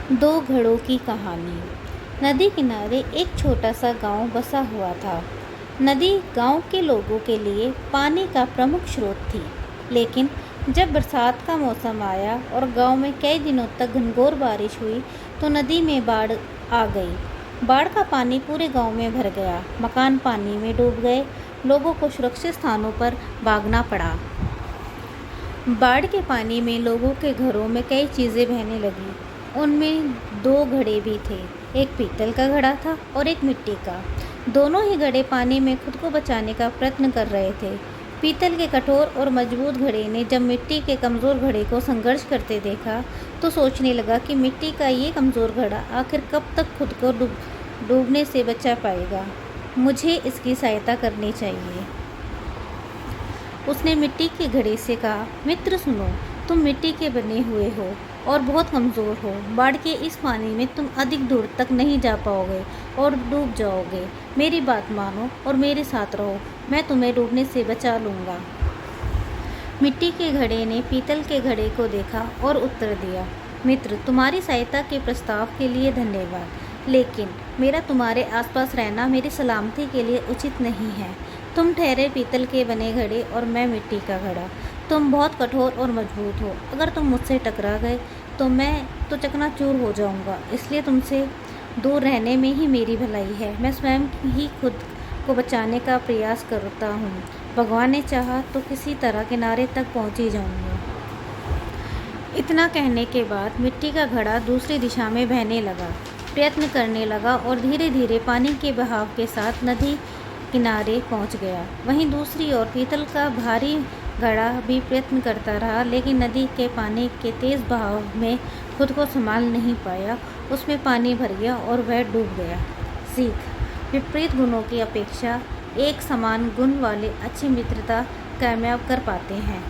दो घड़ों की कहानी। नदी किनारे एक छोटा सा गांव बसा हुआ था। नदी गांव के लोगों के लिए पानी का प्रमुख स्रोत थी, लेकिन जब बरसात का मौसम आया और गांव में कई दिनों तक घनघोर बारिश हुई तो नदी में बाढ़ आ गई। बाढ़ का पानी पूरे गांव में भर गया, मकान पानी में डूब गए, लोगों को सुरक्षित स्थानों पर भागना पड़ा। बाढ़ के पानी में लोगों के घरों में कई चीज़ें बहने लगीं। उनमें दो घड़े भी थे, एक पीतल का घड़ा था और एक मिट्टी का। दोनों ही घड़े पानी में खुद को बचाने का प्रयत्न कर रहे थे। पीतल के कठोर और मजबूत घड़े ने जब मिट्टी के कमज़ोर घड़े को संघर्ष करते देखा तो सोचने लगा कि मिट्टी का ये कमज़ोर घड़ा आखिर कब तक खुद को डूबने से बचा पाएगा। मुझे इसकी सहायता करनी चाहिए। उसने मिट्टी के घड़े से कहा, मित्र सुनो, तुम मिट्टी के बने हुए हो और बहुत कमज़ोर हो। बाढ़ के इस पानी में तुम अधिक दूर तक नहीं जा पाओगे और डूब जाओगे। मेरी बात मानो और मेरे साथ रहो, मैं तुम्हें डूबने से बचा लूँगा। मिट्टी के घड़े ने पीतल के घड़े को देखा और उत्तर दिया, मित्र, तुम्हारी सहायता के प्रस्ताव के लिए धन्यवाद, लेकिन मेरा तुम्हारे आसपास रहना मेरी सलामती के लिए उचित नहीं है। तुम ठहरे पीतल के बने घड़े और मैं मिट्टी का घड़ा। तुम बहुत कठोर और मजबूत हो। अगर तुम मुझसे टकरा गए तो मैं तो चकनाचूर हो जाऊंगा। इसलिए तुमसे दूर रहने में ही मेरी भलाई है। मैं स्वयं ही खुद को बचाने का प्रयास करता हूँ। भगवान ने चाहा तो किसी तरह किनारे तक पहुँच ही जाऊँगा। इतना कहने के बाद मिट्टी का घड़ा दूसरी दिशा में बहने लगा, प्रयत्न करने लगा और धीरे धीरे पानी के बहाव के साथ नदी किनारे पहुंच गया। वहीं दूसरी ओर पीतल का भारी घड़ा भी प्रयत्न करता रहा, लेकिन नदी के पानी के तेज बहाव में खुद को संभाल नहीं पाया। उसमें पानी भर गया और वह डूब गया। सीख: विपरीत गुणों की अपेक्षा एक समान गुण वाले अच्छे मित्रता कामयाब कर पाते हैं।